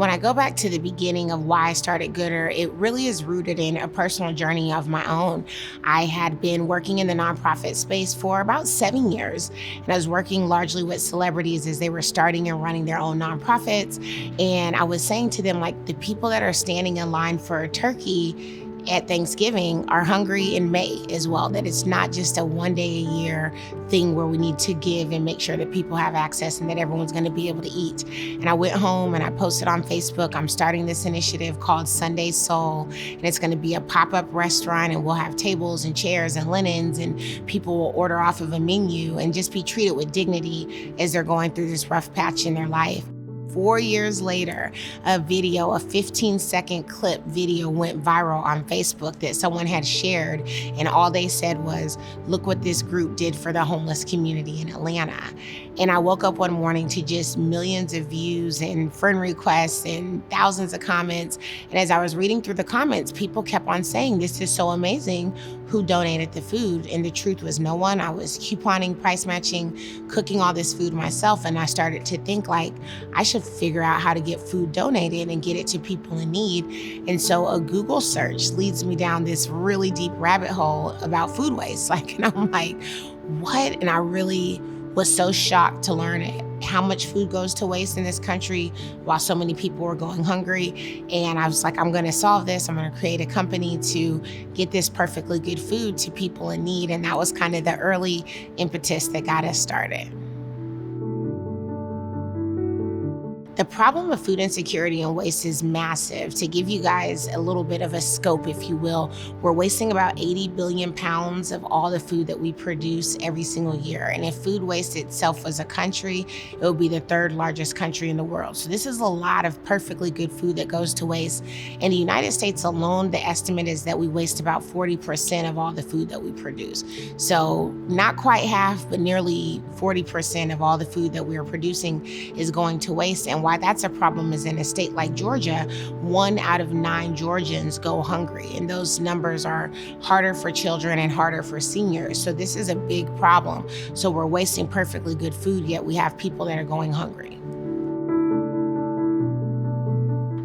When I go back to the beginning of why I started Goodr, it really is rooted in a personal journey of my own. I had been working in the nonprofit space for about 7 years, and I was working largely with celebrities as they were starting and running their own nonprofits. And I was saying to them, like, the people that are standing in line for a turkey at Thanksgiving are hungry in May as well, that it's not just a one day a year thing where we need to give and make sure that people have access and that everyone's gonna be able to eat. And I went home and I posted on Facebook, I'm starting this initiative called Sunday Soul, and it's gonna be a pop-up restaurant, and we'll have tables and chairs and linens, and people will order off of a menu and just be treated with dignity as they're going through this rough patch in their life. 4 years later, a 15-second clip video went viral on Facebook that someone had shared, and all they said was, "Look what this group did for the homeless community in Atlanta." And I woke up one morning to just millions of views and friend requests and thousands of comments. And as I was reading through the comments, people kept on saying, "This is so amazing. Who donated the food?" And the truth was no one. I was couponing, price matching, cooking all this food myself. And I started to think, like, I should figure out how to get food donated and get it to people in need. And so a Google search leads me down this really deep rabbit hole about food waste. And I'm like, what? And I really was so shocked to learn how much food goes to waste in this country while so many people were going hungry. And I was like, I'm gonna solve this. I'm gonna create a company to get this perfectly good food to people in need. And that was kind of the early impetus that got us started. The problem of food insecurity and waste is massive. To give you guys a little bit of a scope, if you will, we're wasting about 80 billion pounds of all the food that we produce every single year. And if food waste itself was a country, it would be the third largest country in the world. So this is a lot of perfectly good food that goes to waste. In the United States alone, the estimate is that we waste about 40% of all the food that we produce. So not quite half, but nearly 40% of all the food that we are producing is going to waste. And why that's a problem is in a state like Georgia, 1 out of 9 Georgians go hungry. And those numbers are harder for children and harder for seniors. So this is a big problem. So we're wasting perfectly good food, yet we have people that are going hungry.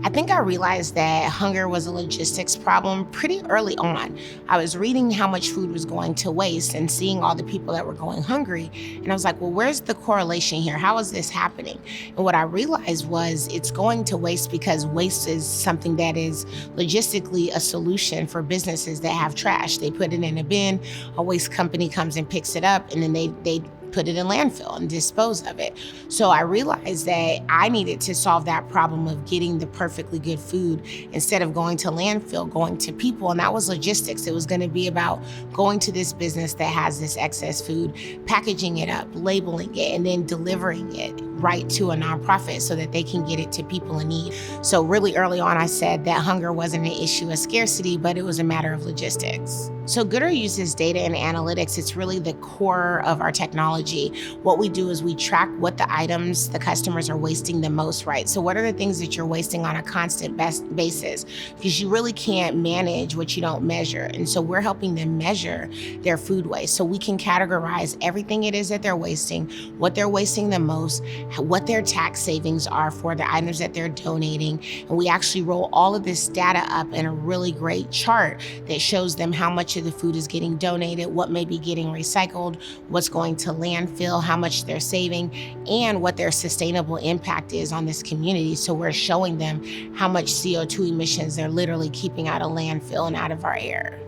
I think I realized that hunger was a logistics problem pretty early on. I was reading how much food was going to waste and seeing all the people that were going hungry. And I was like, well, where's the correlation here? How is this happening? And what I realized was it's going to waste because waste is something that is logistically a solution for businesses that have trash. They put it in a bin, a waste company comes and picks it up, and then they put it in landfill and dispose of it. So I realized that I needed to solve that problem of getting the perfectly good food instead of going to landfill, going to people. And that was logistics. It was going to be about going to this business that has this excess food, packaging it up, labeling it, and then delivering it right to a nonprofit so that they can get it to people in need. So really early on, I said that hunger wasn't an issue of scarcity, but it was a matter of logistics. So Goodr uses data and analytics. It's really the core of our technology. What we do is we track what the items the customers are wasting the most, right? So what are the things that you're wasting on a constant basis? Because you really can't manage what you don't measure. And so we're helping them measure their food waste. So we can categorize everything it is that they're wasting, what they're wasting the most, what their tax savings are for the items that they're donating. And we actually roll all of this data up in a really great chart that shows them how much of the food is getting donated, what may be getting recycled, what's going to landfill, how much they're saving, and what their sustainable impact is on this community. So we're showing them how much CO2 emissions they're literally keeping out of landfill and out of our air.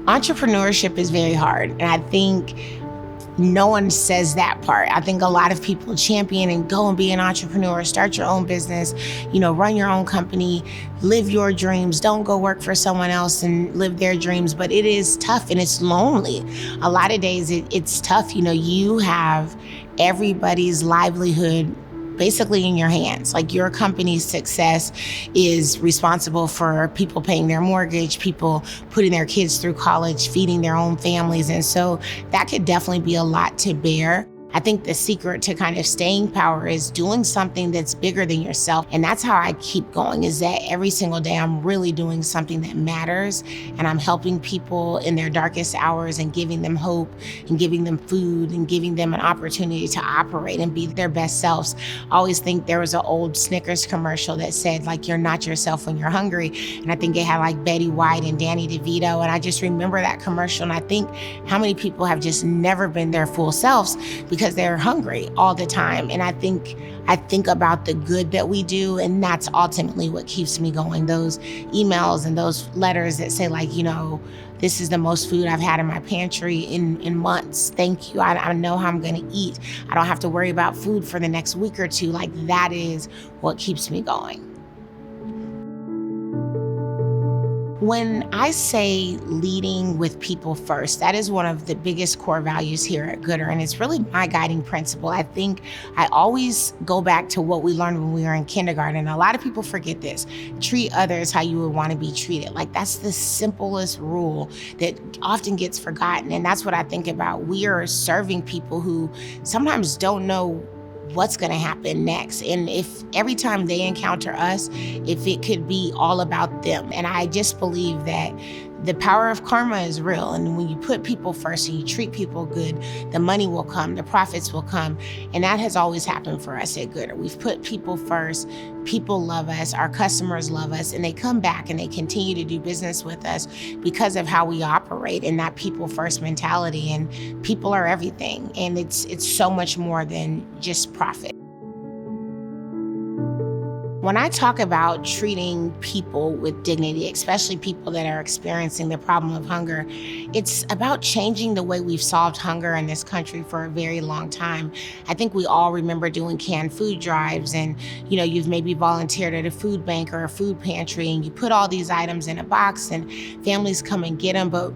Entrepreneurship is very hard, and I think no one says that part. I think a lot of people champion and go and be an entrepreneur, start your own business, run your own company, live your dreams, don't go work for someone else and live their dreams. But it is tough and it's lonely. A lot of days it's tough. You have everybody's livelihood basically in your hands. Like your company's success is responsible for people paying their mortgage, people putting their kids through college, feeding their own families. And so that could definitely be a lot to bear. I think the secret to kind of staying power is doing something that's bigger than yourself. And that's how I keep going, is that every single day I'm really doing something that matters, and I'm helping people in their darkest hours and giving them hope and giving them food and giving them an opportunity to operate and be their best selves. I always think there was an old Snickers commercial that said, like, you're not yourself when you're hungry. And I think it had like Betty White and Danny DeVito. And I just remember that commercial. And I think how many people have just never been their full selves because they're hungry all the time. And I think about the good that we do, and that's ultimately what keeps me going. Those emails and those letters that say, like, this is the most food I've had in my pantry in months. Thank you. I know how I'm gonna eat. I don't have to worry about food for the next week or two. Like, that is what keeps me going. When I say leading with people first, that is one of the biggest core values here at Goodr, and it's really my guiding principle. I think I always go back to what we learned when we were in kindergarten. A lot of people forget this. Treat others how you would want to be treated. Like, that's the simplest rule that often gets forgotten, and that's what I think about. We are serving people who sometimes don't know what's gonna happen next. And if every time they encounter us, if it could be all about them. And I just believe that the power of karma is real. And when you put people first and you treat people good, the money will come, the profits will come. And that has always happened for us at Goodr. We've put people first, people love us, our customers love us, and they come back and they continue to do business with us because of how we operate in that people first mentality. And people are everything. And it's so much more than just profit. When I talk about treating people with dignity, especially people that are experiencing the problem of hunger, it's about changing the way we've solved hunger in this country for a very long time. I think we all remember doing canned food drives, and you've maybe volunteered at a food bank or a food pantry, and you put all these items in a box and families come and get them, but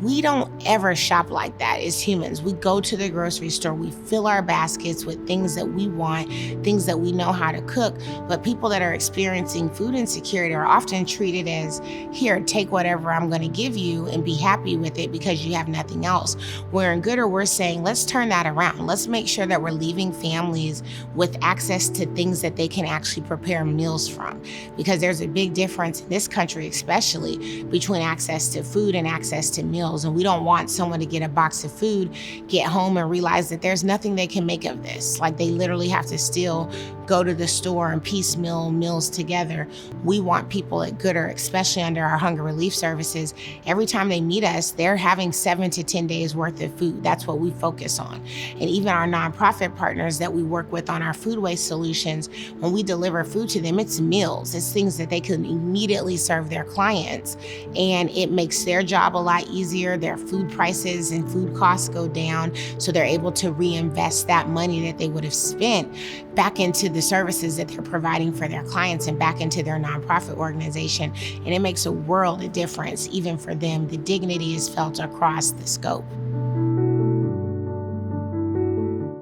we don't ever shop like that as humans. We go to the grocery store, we fill our baskets with things that we want, things that we know how to cook, but people that are experiencing food insecurity are often treated as, here, take whatever I'm gonna give you and be happy with it because you have nothing else. Where in Goodr, we're saying, let's turn that around. Let's make sure that we're leaving families with access to things that they can actually prepare meals from. Because there's a big difference in this country, especially, between access to food and access to meals. And we don't want someone to get a box of food, get home and realize that there's nothing they can make of this. Like, they literally have to still go to the store and piecemeal meals together. We want people at Goodr, especially under our hunger relief services, every time they meet us, they're having 7 to 10 days worth of food. That's what we focus on. And even our nonprofit partners that we work with on our food waste solutions, when we deliver food to them, it's meals. It's things that they can immediately serve their clients. And it makes their job a lot easier. Their food prices and food costs go down, so they're able to reinvest that money that they would have spent back into the services that they're providing for their clients and back into their nonprofit organization. And it makes a world of difference, even for them. The dignity is felt across the scope.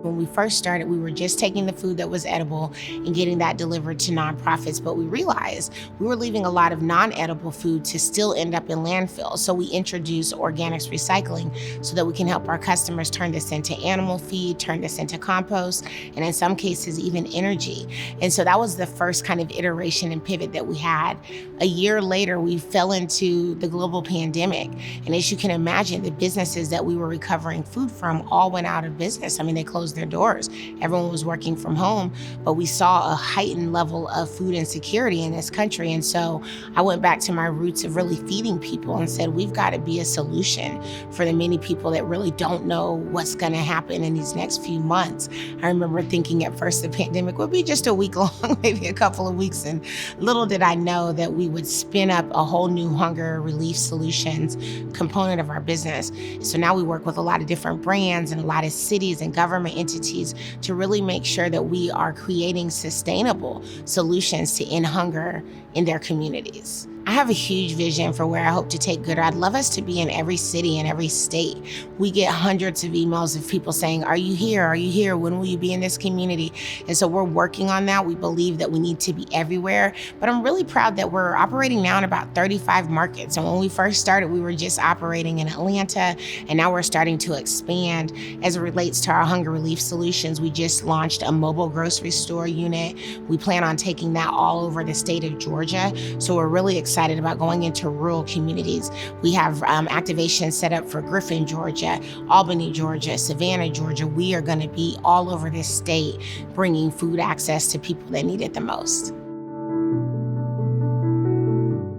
When we first started, we were just taking the food that was edible and getting that delivered to nonprofits, but we realized we were leaving a lot of non-edible food to still end up in landfill. So we introduced organics recycling so that we can help our customers turn this into animal feed, turn this into compost, and in some cases, even energy. And so that was the first kind of iteration and pivot that we had. A year later, we fell into the global pandemic. And as you can imagine, the businesses that we were recovering food from all went out of business. I mean, they closed their doors. Everyone was working from home, but we saw a heightened level of food insecurity in this country. And so I went back to my roots of really feeding people and said, we've got to be a solution for the many people that really don't know what's going to happen in these next few months. I remember thinking at first the pandemic would be just a week long, maybe a couple of weeks. And little did I know that we would spin up a whole new hunger relief solutions component of our business. So now we work with a lot of different brands and a lot of cities and government entities to really make sure that we are creating sustainable solutions to end hunger in their communities. I have a huge vision for where I hope to take Goodr. I'd love us to be in every city and every state. We get hundreds of emails of people saying, are you here? Are you here? When will you be in this community? And so we're working on that. We believe that we need to be everywhere, but I'm really proud that we're operating now in about 35 markets. And when we first started, we were just operating in Atlanta, and now we're starting to expand as it relates to our hunger relief solutions. We just launched a mobile grocery store unit. We plan on taking that all over the state of Georgia. So we're really excited about going into rural communities. We have activations set up for Griffin, Georgia, Albany, Georgia, Savannah, Georgia. We are going to be all over this state bringing food access to people that need it the most.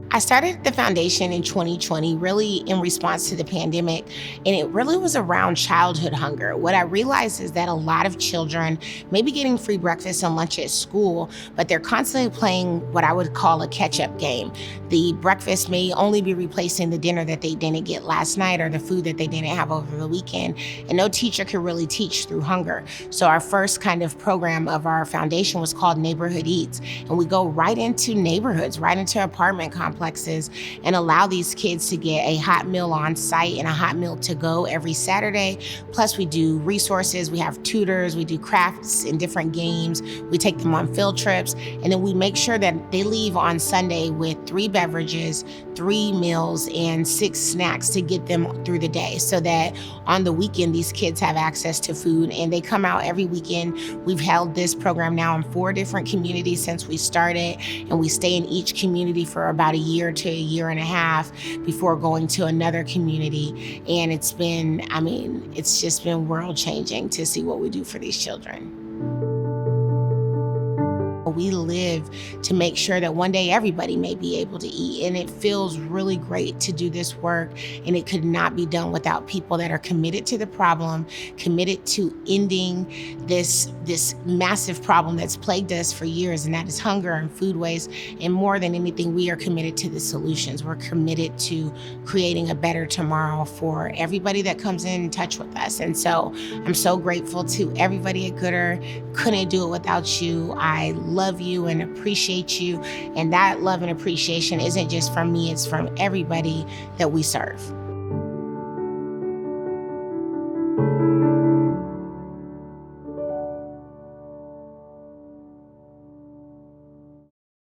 I started the foundation in 2020, really in response to the pandemic, and it really was around childhood hunger. What I realized is that a lot of children may be getting free breakfast and lunch at school, but they're constantly playing what I would call a catch-up game. The breakfast may only be replacing the dinner that they didn't get last night or the food that they didn't have over the weekend, and no teacher can really teach through hunger. So our first kind of program of our foundation was called Neighborhood Eats, and we go right into neighborhoods, right into apartment complexes, and allow these kids to get a hot meal on site and a hot meal to go every Saturday. Plus we do resources, we have tutors, we do crafts and different games, we take them on field trips, and then we make sure that they leave on Sunday with 3 beverages, 3 meals, and 6 snacks to get them through the day, so that on the weekend these kids have access to food and they come out every weekend. We've held this program now in 4 different communities since we started, and we stay in each community for about a year to a year and a half before going to another community. And it's just been world changing to see what we do for these children. We live to make sure that one day everybody may be able to eat, and it feels really great to do this work, and it could not be done without people that are committed to the problem, committed to ending this massive problem that's plagued us for years, and that is hunger and food waste. And more than anything, we are committed to the solutions. We're committed to creating a better tomorrow for everybody that comes in touch with us. And so I'm so grateful to everybody at Goodr. Couldn't do it without you. I love you and appreciate you. And that love and appreciation isn't just from me, it's from everybody that we serve.